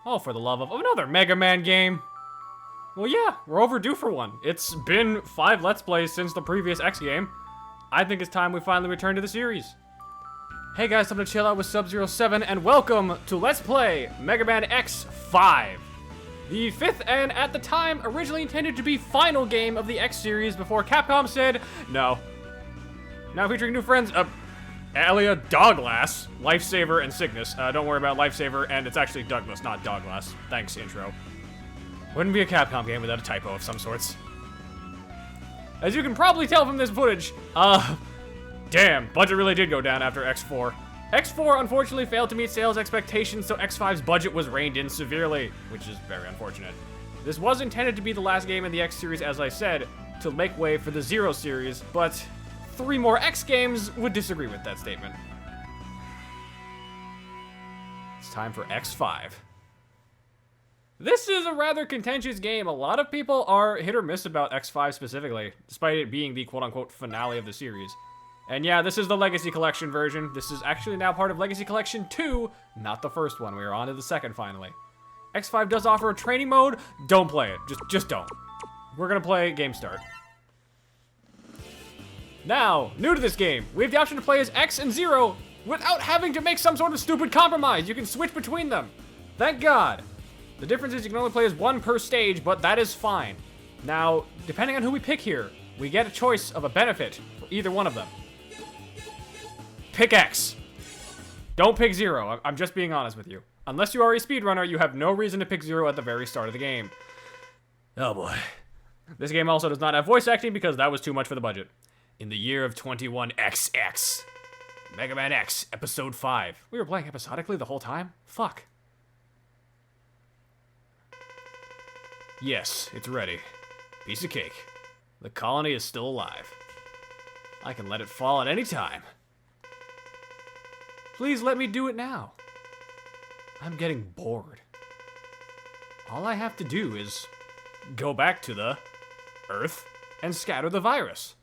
Oh, for the love of another Mega Man game. Well, yeah, we're overdue for one. It's been 5 Let's Plays since the previous X game. I think it's time we finally return to the series. Hey guys, time to chill out with Sub-07, and welcome to Let's Play Mega Man X5. The 5th and, at the time, originally intended to be final game of the X series before Capcom said no. Now featuring new friends, Alia, Douglas, Lifesaver, and Cygnus. Don't worry about Lifesaver, and it's actually Douglas, not Douglas. Thanks, intro. Wouldn't be a Capcom game without a typo of some sorts. As you can probably tell from this footage, damn, budget really did go down after X4. X4 unfortunately failed to meet sales expectations, so X5's budget was reined in severely, which is very unfortunate. This was intended to be the last game in the X series, as I said, to make way for the Zero series, but 3 more X games would disagree with that statement. It's time for X5. This is a rather contentious game. A lot of people are hit or miss about X5 specifically, despite it being the quote-unquote finale of the series. And yeah, this is the Legacy Collection version. This is actually now part of Legacy Collection 2, not the first one. We are on to the second finally. X5 does offer a training mode. Don't play it. Just don't. We're gonna play Game Start. Now, new to this game, we have the option to play as X and Zero without having to make some sort of stupid compromise. You can switch between them. Thank God. The difference is you can only play as one per stage, but that is fine. Now, depending on who we pick here, we get a choice of a benefit for either one of them. Pick X. Don't pick Zero. I'm just being honest with you. Unless you are a speedrunner, you have no reason to pick Zero at the very start of the game. Oh boy. This game also does not have voice acting because that was too much for the budget. In the year of 21XX, Mega Man X, Episode 5. We were playing episodically the whole time? Fuck. Yes, it's ready. Piece of cake. The colony is still alive. I can let it fall at any time. Please let me do it now. I'm getting bored. All I have to do is go back to the Earth and scatter the virus.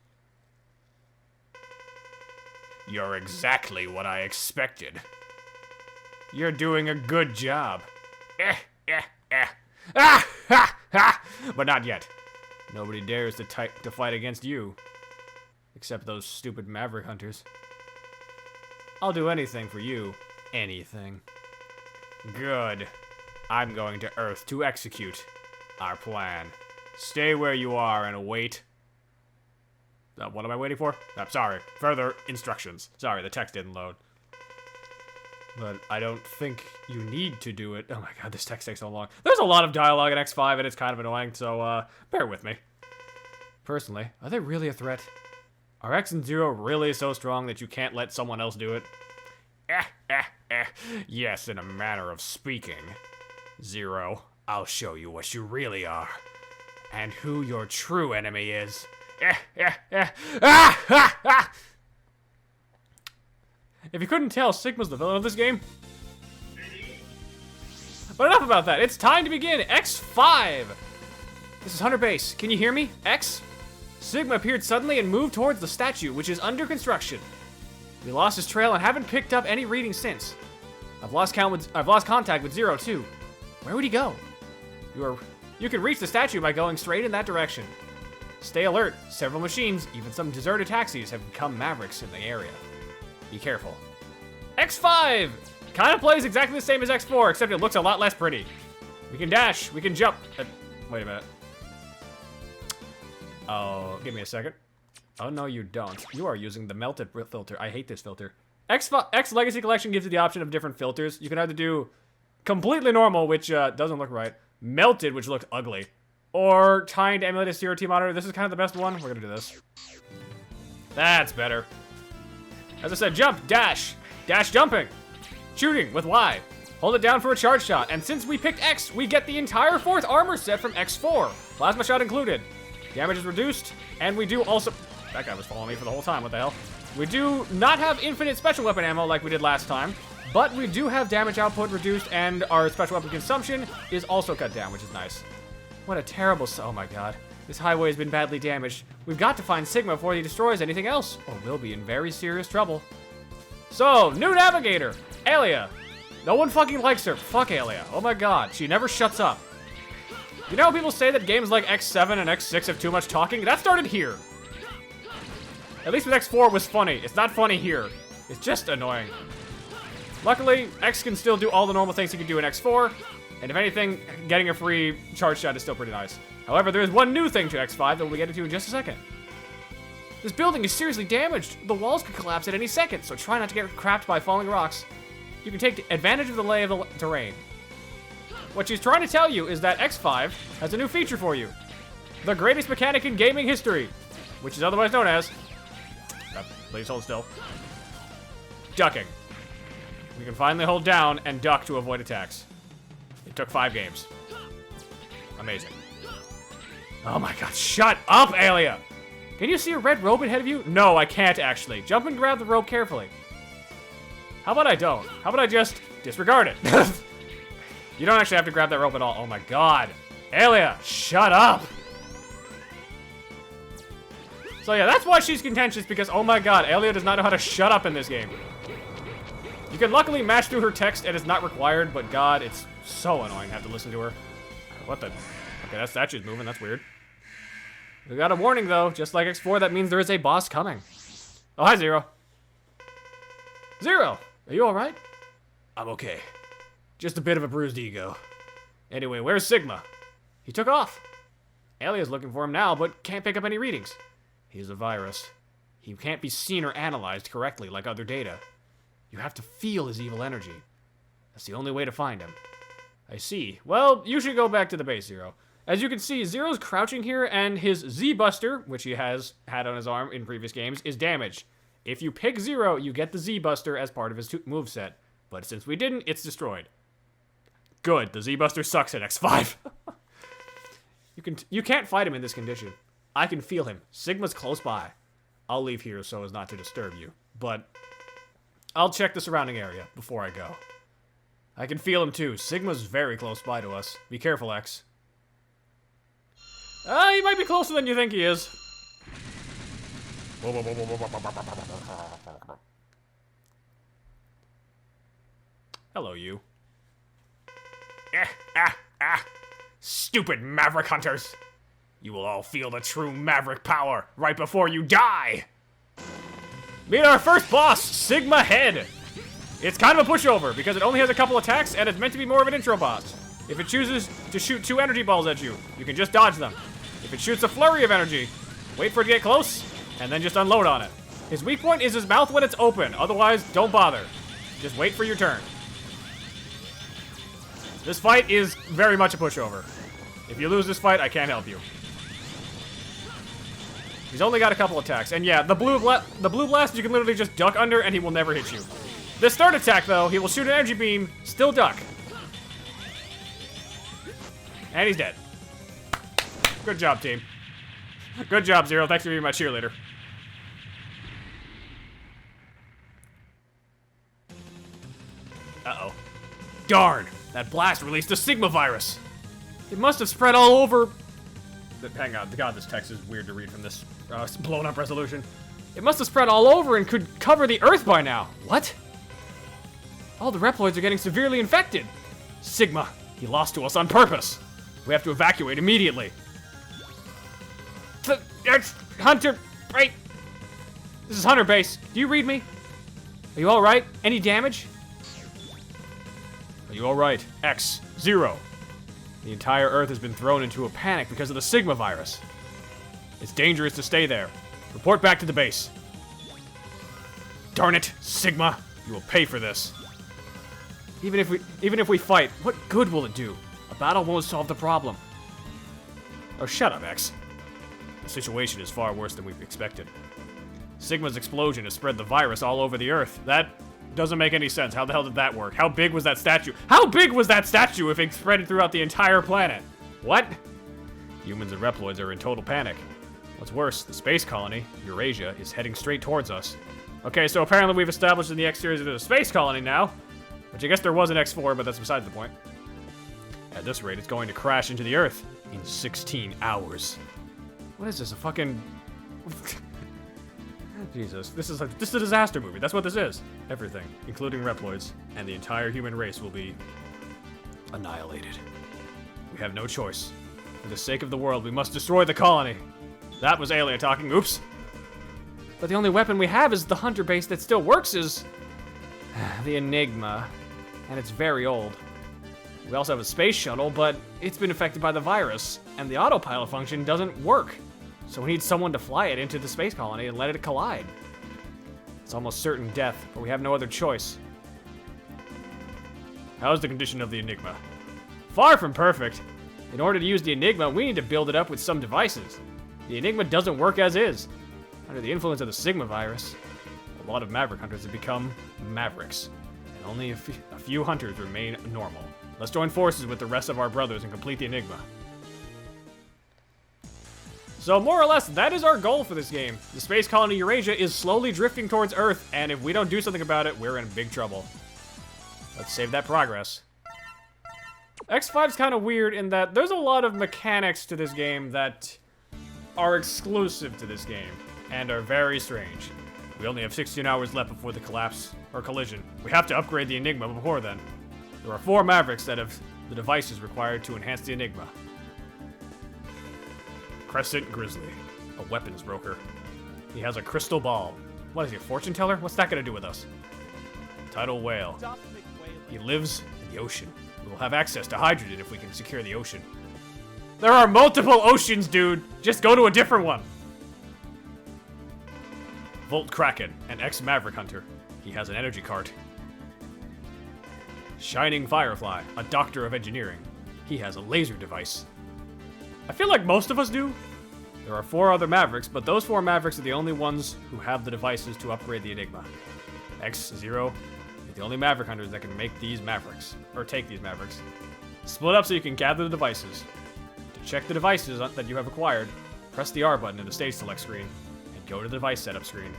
You're exactly what I expected. You're doing a good job. Ah, ha, ha! But not yet. Nobody dares to fight against you. Except those stupid Maverick Hunters. I'll do anything for you. Anything. Good. I'm going to Earth to execute our plan. Stay where you are and wait. What am I waiting for? I'm sorry. Further instructions. Sorry, the text didn't load. But I don't think you need to do it. Oh my god, this text takes so long. There's a lot of dialogue in X5 and it's kind of annoying, so bear with me. Personally, are they really a threat? Are X and Zero really so strong that you can't let someone else do it? Yes, in a manner of speaking. Zero, I'll show you what you really are. And who your true enemy is. If you couldn't tell, Sigma's the villain of this game. But enough about that. It's time to begin. X5. This is Hunter Base. Can you hear me? X? Sigma appeared suddenly and moved towards the statue, which is under construction. We lost his trail and haven't picked up any reading since. I've lost contact with Zero too. Where would he go? You can reach the statue by going straight in that direction. Stay alert. Several machines, even some deserted taxis, have become Mavericks in the area. Be careful. X5 kind of plays exactly the same as X4, except it looks a lot less pretty. We can dash. We can jump. Wait a minute. Oh, give me a second. Oh, no, you don't. You are using the melted filter. I hate this filter. X Legacy Collection gives you the option of different filters. You can either do completely normal, which doesn't look right, melted, which looks ugly, or trying to emulate a CRT monitor. This is kind of the best one. We're gonna do this. That's better. As I said, jump, dash, jumping, shooting with Y. Hold it down for a charge shot, and since we picked X, we get the entire 4th armor set from X4, plasma shot included. Damage is reduced, and we do also... That guy was following me for the whole time, what the hell? We do not have infinite special weapon ammo like we did last time, but we do have damage output reduced, and our special weapon consumption is also cut down, which is nice. What a terrible... Oh my god. This highway has been badly damaged. We've got to find Sigma before he destroys anything else, or we'll be in very serious trouble. So, new navigator, Alia. No one fucking likes her. Fuck Alia. Oh my god, she never shuts up. You know how people say that games like X7 and X6 have too much talking? That started here. At least with X4 was funny. It's not funny here. It's just annoying. Luckily, X can still do all the normal things he can do in X4, and if anything, getting a free charge shot is still pretty nice. However, there is one new thing to X5 that we'll get into in just a second. This building is seriously damaged. The walls could collapse at any second, so try not to get crapped by falling rocks. You can take advantage of the lay of the terrain. What she's trying to tell you is that X5 has a new feature for you. The greatest mechanic in gaming history, which is otherwise known as... please hold still. Ducking. We can finally hold down and duck to avoid attacks. It took 5 games. Amazing. Oh my god, shut up, Alia! Can you see a red rope ahead of you? No, I can't actually. Jump and grab the rope carefully. How about I don't? How about I just disregard it? You don't actually have to grab that rope at all. Oh my god. Alia, shut up! So yeah, that's why she's contentious, because oh my god, Alia does not know how to shut up in this game. You can luckily match through her text, and it's not required, but god, it's so annoying to have to listen to her. What the? Okay, that statue's moving, that's weird. We got a warning though, just like X4, that means there is a boss coming. Oh, hi, Zero. Zero, are you alright? I'm okay. Just a bit of a bruised ego. Anyway, where's Sigma? He took off. Alia's looking for him now, but can't pick up any readings. He's a virus. He can't be seen or analyzed correctly like other data. You have to feel his evil energy. That's the only way to find him. I see. Well, you should go back to the base, Zero. As you can see, Zero's crouching here, and his Z-Buster, which he has had on his arm in previous games, is damaged. If you pick Zero, you get the Z-Buster as part of his moveset. But since we didn't, it's destroyed. Good, the Z-Buster sucks at X5. You can't fight him in this condition. I can feel him. Sigma's close by. I'll leave here so as not to disturb you, but I'll check the surrounding area before I go. I can feel him too. Sigma's very close by to us. Be careful, X. He might be closer than you think he is. Hello, you. Stupid Maverick Hunters! You will all feel the true Maverick power right before you die! Meet our first boss, Sigma Head! It's kind of a pushover, because it only has a couple attacks, and it's meant to be more of an intro boss. If it chooses to shoot 2 energy balls at you, you can just dodge them. If it shoots a flurry of energy, wait for it to get close, and then just unload on it. His weak point is his mouth when it's open, otherwise, don't bother. Just wait for your turn. This fight is very much a pushover. If you lose this fight, I can't help you. He's only got a couple attacks, and yeah, the blue blast you can literally just duck under and he will never hit you. The start attack though, he will shoot an energy beam, still duck. And he's dead. Good job, team. Good job, Zero. Thanks for being my cheerleader. Uh-oh. Darn! That blast released a Sigma virus! It must have spread all over... Hang on, god, this text is weird to read from this blown-up resolution. It must have spread all over and could cover the Earth by now. What? All the Reploids are getting severely infected. Sigma, he lost to us on purpose. We have to evacuate immediately. Hunter, right? This is Hunter Base. Do you read me? Are you alright? Any damage? Are you alright? X, 0. The entire Earth has been thrown into a panic because of the Sigma virus. It's dangerous to stay there. Report back to the base. Darn it, Sigma, you will pay for this. Even if we fight, what good will it do? A battle won't solve the problem. Oh, shut up, X. The situation is far worse than we've expected. Sigma's explosion has spread the virus all over the Earth. That doesn't make any sense. How the hell did that work? How big was that statue? How big was that statue if it spread throughout the entire planet? What? Humans and Reploids are in total panic. What's worse, the space colony, Eurasia, is heading straight towards us. Okay, so apparently we've established in the X series that there's a space colony now, which I guess there was an X4, but that's besides the point. At this rate, it's going to crash into the Earth in 16 hours. What is this, a fucking... Jesus, this is a disaster movie. That's what this is. Everything, including Reploids, and the entire human race will be annihilated. We have no choice. For the sake of the world, we must destroy the colony. That was Alia talking. Oops. But the only weapon we have is the hunter base that still works is the Enigma, and it's very old. We also have a space shuttle, but it's been affected by the virus, and the autopilot function doesn't work. So we need someone to fly it into the space colony and let it collide. It's almost certain death, but we have no other choice. How's the condition of the Enigma? Far from perfect. In order to use the Enigma, we need to build it up with some devices. The Enigma doesn't work as is. Under the influence of the Sigma virus, a lot of Maverick hunters have become Mavericks, and only a few hunters remain normal. Let's join forces with the rest of our brothers and complete the Enigma. So more or less, that is our goal for this game. The space colony Eurasia is slowly drifting towards Earth, and if we don't do something about it, we're in big trouble. Let's save that progress. X5's kind of weird in that there's a lot of mechanics to this game that are exclusive to this game, and are very strange. We only have 16 hours left before the collapse, or collision. We have to upgrade the Enigma before then. There are 4 Mavericks that have the devices required to enhance the Enigma. Crescent Grizzly, a weapons broker. He has a crystal ball. What is he, a fortune teller? What's that gonna do with us? Tidal Whale. He lives in the ocean. We will have access to hydrogen if we can secure the ocean. There are multiple oceans, dude! Just go to a different one! Volt Kraken, an ex-Maverick hunter. He has an energy cart. Shining Firefly, a doctor of engineering. He has a laser device. I feel like most of us do. There are 4 other Mavericks, but those 4 Mavericks are the only ones who have the devices to upgrade the Enigma. X0 is the only Maverick hunters that can make these Mavericks, or take these Mavericks. Split up so you can gather the devices. To check the devices that you have acquired, press the R button in the stage select screen, and go to the device setup screen.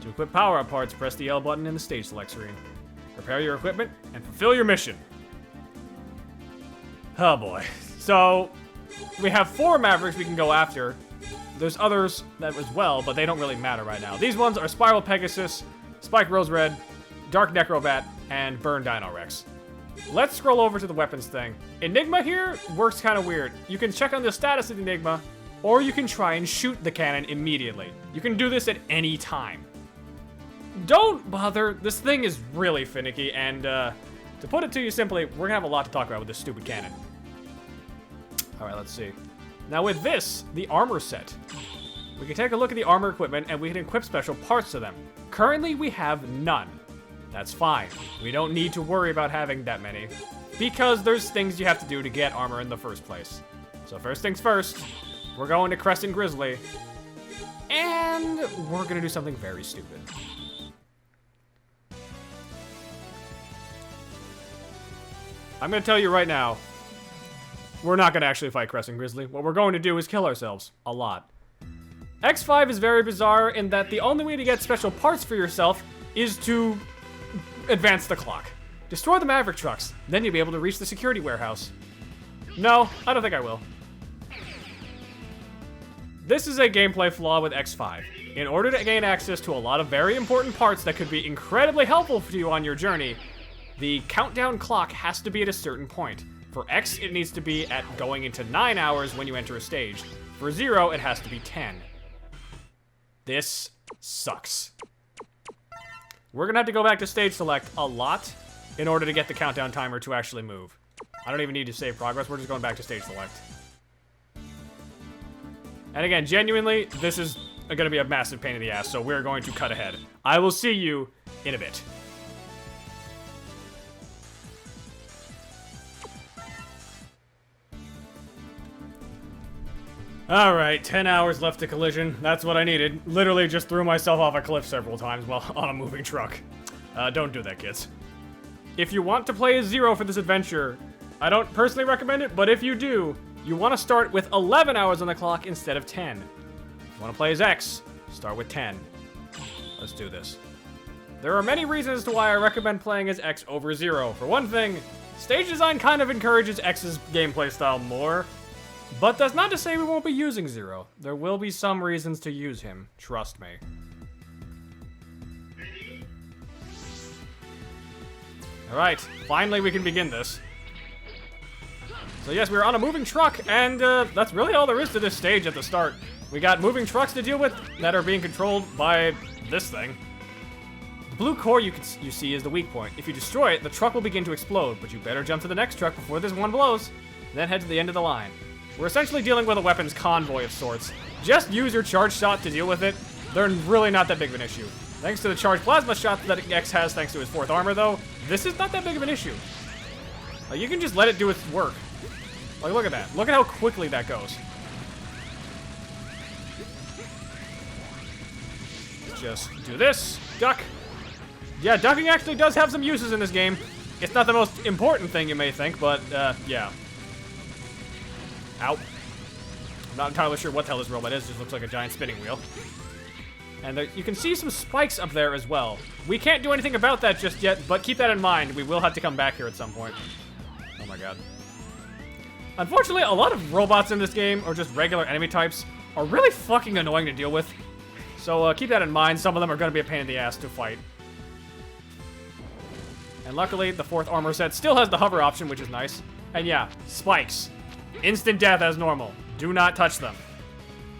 To equip power-up parts, press the L button in the stage select screen. Prepare your equipment, and fulfill your mission. Oh boy. So, we have 4 Mavericks we can go after. There's others that as well, but they don't really matter right now. These ones are Spiral Pegasus, Spike Rose Red, Dark Necrobat, and Burn Dino Rex. Let's scroll over to the weapons thing. Enigma here works kind of weird. You can check on the status of the Enigma, or you can try and shoot the cannon immediately. You can do this at any time. Don't bother. This thing is really finicky, and to put it to you simply, we're gonna have a lot to talk about with this stupid cannon. Alright, let's see. Now with this, the armor set. We can take a look at the armor equipment, and we can equip special parts to them. Currently, we have none. That's fine. We don't need to worry about having that many, because there's things you have to do to get armor in the first place. So first things first, we're going to Crescent Grizzly, and we're gonna do something very stupid. I'm gonna tell you right now, we're not gonna actually fight Crescent Grizzly. What we're going to do is kill ourselves. A lot. X5 is very bizarre in that the only way to get special parts for yourself is to advance the clock. Destroy the Maverick trucks, then you'll be able to reach the security warehouse. No, I don't think I will. This is a gameplay flaw with X5. In order to gain access to a lot of very important parts that could be incredibly helpful for you on your journey, the countdown clock has to be at a certain point. For X, it needs to be at going into 9 hours when you enter a stage. For 0, it has to be 10. This sucks. We're gonna have to go back to stage select a lot in order to get the countdown timer to actually move. I don't even need to save progress, we're just going back to stage select. And again, genuinely, this is gonna be a massive pain in the ass, so we're going to cut ahead. I will see you in a bit. Alright, 10 hours left to collision. That's what I needed. Literally just threw myself off a cliff several times while on a moving truck. Don't do that, kids. If you want to play as 0 for this adventure, I don't personally recommend it, but if you do, you want to start with 11 hours on the clock instead of 10. If you want to play as X, start with 10. Let's do this. There are many reasons as to why I recommend playing as X over 0. For one thing, stage design kind of encourages X's gameplay style more. But that's not to say we won't be using 0. There will be some reasons to use him, trust me. Alright, finally we can begin this. So yes, we're on a moving truck, and that's really all there is to this stage at the start. We got moving trucks to deal with that are being controlled by this thing. The blue core you see is the weak point. If you destroy it, the truck will begin to explode, but you better jump to the next truck before this one blows, then head to the end of the line. We're essentially dealing with a weapons convoy of sorts. Just use your charge shot to deal with it. They're really not that big of an issue. Thanks to the charged plasma shot that X has thanks to his 4th armor, though, this is not that big of an issue. Like, you can just let it do its work. Like, look at that. Look at how quickly that goes. Just do this. Duck. Yeah, ducking actually does have some uses in this game. It's not the most important thing you may think, but, yeah. Ow. I'm not entirely sure what the hell this robot is. It just looks like a giant spinning wheel. And there, you can see some spikes up there as well. We can't do anything about that just yet, but keep that in mind. We will have to come back here at some point. Oh my god. Unfortunately, a lot of robots in this game, or just regular enemy types, are really fucking annoying to deal with. So keep that in mind. Some of them are going to be a pain in the ass to fight. And luckily, the 4th armor set still has the hover option, which is nice. And yeah, spikes. Instant death as normal. Do not touch them.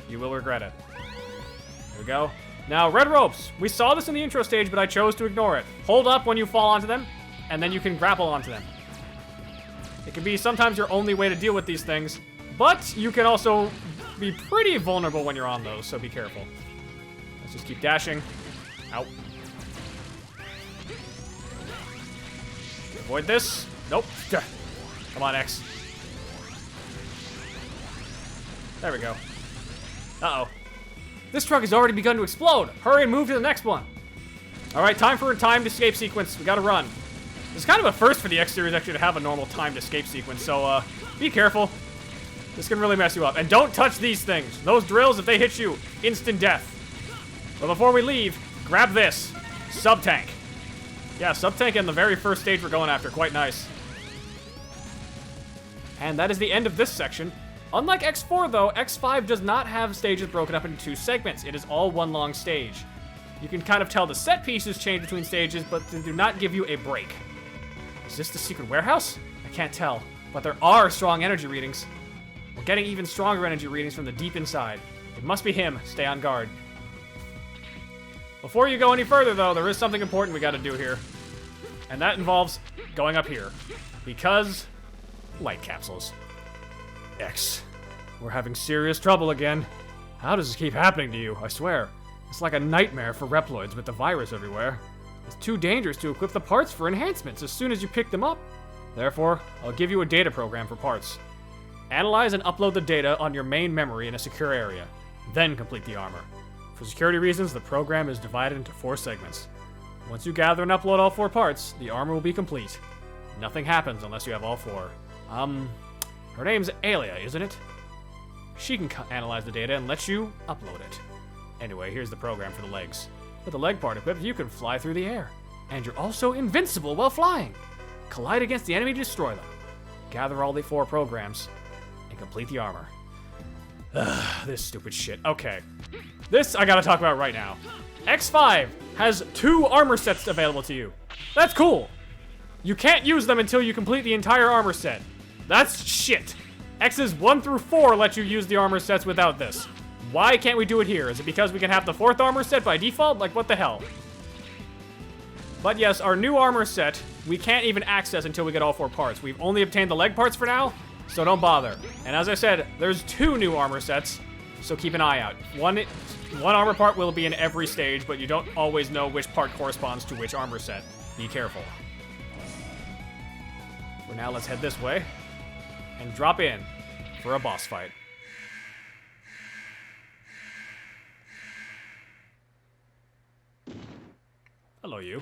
You will regret it. Here we go. Now, red ropes. We saw this in the intro stage, but I chose to ignore it. Hold up when you fall onto them, and then you can grapple onto them. It can be sometimes your only way to deal with these things, but you can also be pretty vulnerable when you're on those, so be careful. Let's just keep dashing. Ow. Avoid this. Nope. Come on, X. There we go. Uh-oh. This truck has already begun to explode. Hurry and move to the next one. All right, time for a timed escape sequence. We gotta run. It's kind of a first for the X series actually to have a normal timed escape sequence, so be careful. This can really mess you up. And don't touch these things. Those drills, if they hit you, instant death. But before we leave, grab this. Sub-tank. Yeah, sub-tank in the very first stage we're going after. Quite nice. And that is the end of this section. Unlike X4, though, X5 does not have stages broken up into 2 segments. It is all one long stage. You can kind of tell the set pieces change between stages, but they do not give you a break. Is this the secret warehouse? I can't tell, but there are strong energy readings. We're getting even stronger energy readings from the deep inside. It must be him. Stay on guard. Before you go any further, though, there is something important we gotta do here. And that involves going up here. Because light capsules. X, we're having serious trouble again. How does this keep happening to you? I swear. It's like a nightmare for Reploids with the virus everywhere. It's too dangerous to equip the parts for enhancements as soon as you pick them up. Therefore, I'll give you a data program for parts. Analyze and upload the data on your main memory in a secure area. Then complete the armor. For security reasons, the program is divided into 4 segments. Once you gather and upload all 4 parts, the armor will be complete. Nothing happens unless you have all 4. Her name's Alia, isn't it? She can analyze the data and let you upload it. Anyway, here's the program for the legs. With the leg part equipped, you can fly through the air. And you're also invincible while flying. Collide against the enemy to destroy them. Gather all the 4 programs and complete the armor. Ugh, this stupid shit. Okay. This I gotta talk about right now. X5 has 2 armor sets available to you. That's cool. You can't use them until you complete the entire armor set. That's shit. X's 1 through 4 let you use the armor sets without this. Why can't we do it here? Is it because we can have the 4th armor set by default? Like, what the hell? But yes, our new armor set, we can't even access until we get all 4 parts. We've only obtained the leg parts for now, so don't bother. And as I said, there's 2 new armor sets, so keep an eye out. One armor part will be in every stage, but you don't always know which part corresponds to which armor set. Be careful. For now, let's head this way and drop in for a boss fight. Hello, you.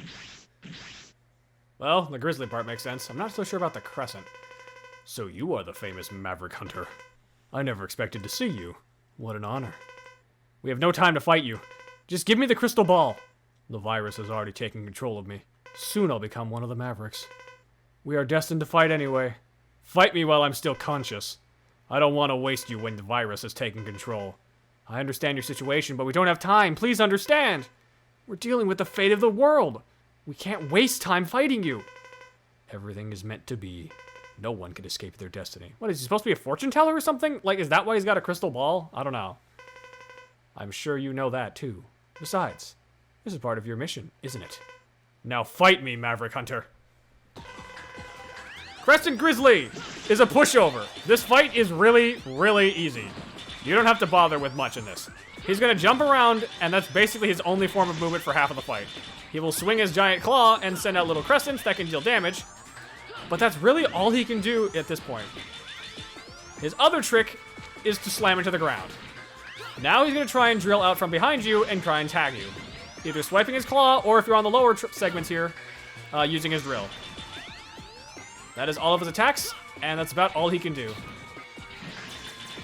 Well, the grizzly part makes sense. I'm not so sure about the crescent. So you are the famous Maverick Hunter. I never expected to see you. What an honor. We have no time to fight you. Just give me the crystal ball. The virus has already taken control of me. Soon I'll become one of the Mavericks. We are destined to fight anyway. Fight me while I'm still conscious. I don't want to waste you when the virus has taken control. I understand your situation, but we don't have time. Please understand. We're dealing with the fate of the world. We can't waste time fighting you. Everything is meant to be. No one can escape their destiny. What, is he supposed to be a fortune teller or something? Like, is that why he's got a crystal ball? I don't know. I'm sure you know that, too. Besides, this is part of your mission, isn't it? Now fight me, Maverick Hunter. Crescent Grizzly is a pushover. This fight is really, really easy. You don't have to bother with much in this. He's gonna jump around, and that's basically his only form of movement for half of the fight. He will swing his giant claw and send out little crescents that can deal damage, but that's really all he can do at this point. His other trick is to slam into the ground. Now he's gonna try and drill out from behind you and try and tag you. Either swiping his claw, or if you're on the lower segments here, using his drill. That is all of his attacks, and that's about all he can do.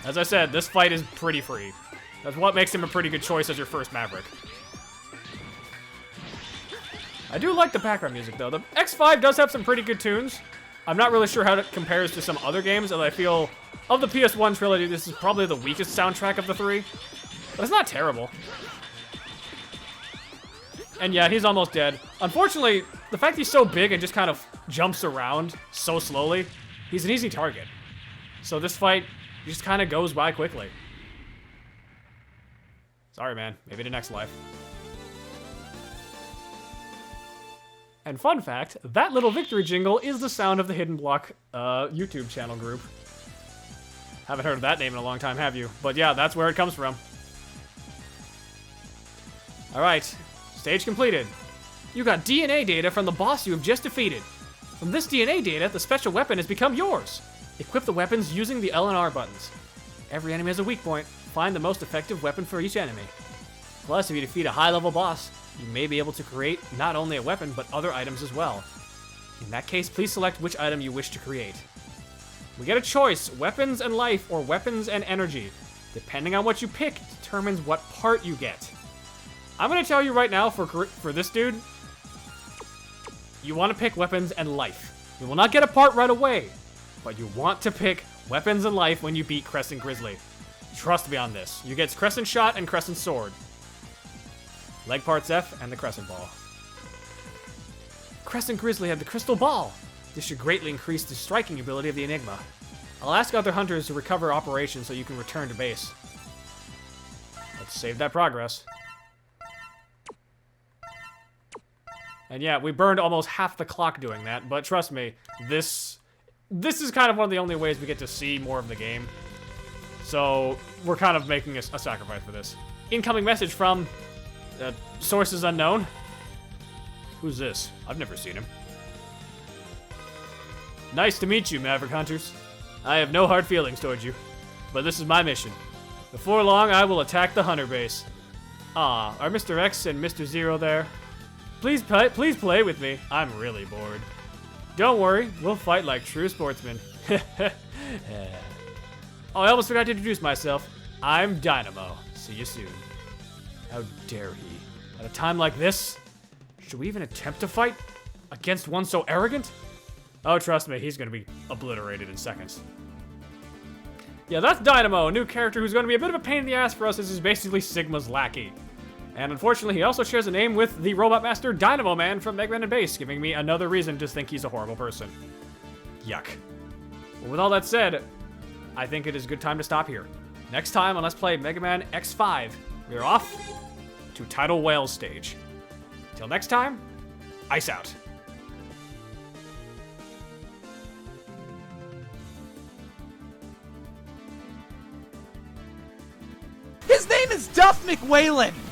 As I said, this fight is pretty free. That's what makes him a pretty good choice as your first Maverick. I do like the background music, though. The X5 does have some pretty good tunes. I'm not really sure how it compares to some other games, and I feel, of the PS1 trilogy, this is probably the weakest soundtrack of the three. But it's not terrible. And yeah, he's almost dead. Unfortunately, the fact he's so big and just kind of jumps around so slowly, he's an easy target. So this fight just kind of goes by quickly. Sorry, man. Maybe the next life. And fun fact, that little victory jingle is the sound of the Hidden Block YouTube channel group. Haven't heard of that name in a long time, have you? But yeah, that's where it comes from. Alright, stage completed. You got DNA data from the boss you have just defeated. From this DNA data, the special weapon has become yours. Equip the weapons using the L and R buttons. Every enemy has a weak point. Find the most effective weapon for each enemy. Plus, if you defeat a high-level boss, you may be able to create not only a weapon, but other items as well. In that case, please select which item you wish to create. We get a choice, weapons and life, or weapons and energy. Depending on what you pick, determines what part you get. I'm gonna tell you right now, for this dude, you want to pick weapons and life. You will not get a part right away, but you want to pick weapons and life when you beat Crescent Grizzly. Trust me on this. You get Crescent Shot and Crescent Sword. Leg parts F and the Crescent Ball. Crescent Grizzly had the Crystal Ball. This should greatly increase the striking ability of the Enigma. I'll ask other hunters to recover operations so you can return to base. Let's save that progress. And yeah, we burned almost half the clock doing that, but trust me, this is kind of one of the only ways we get to see more of the game. So, we're kind of making a sacrifice for this. Incoming message from... sources unknown. Who's this? I've never seen him. Nice to meet you, Maverick Hunters. I have no hard feelings towards you, but this is my mission. Before long, I will attack the Hunter base. Ah, are Mr. X and Mr. Zero there? Please play with me. I'm really bored. Don't worry, we'll fight like true sportsmen. Oh, I almost forgot to introduce myself. I'm Dynamo. See you soon. How dare he? At a time like this? Should we even attempt to fight against one so arrogant? Oh, trust me, he's gonna be obliterated in seconds. Yeah, that's Dynamo, a new character who's gonna be a bit of a pain in the ass for us as he's basically Sigma's lackey. And unfortunately, he also shares a name with the Robot Master Dynamo Man from Mega Man and Base, giving me another reason to think he's a horrible person. Yuck. Well, with all that said, I think it is a good time to stop here. Next time on Let's Play Mega Man X5, we're off to Tidal Whale stage. Till next time, ice out. His name is Duff McWhalen!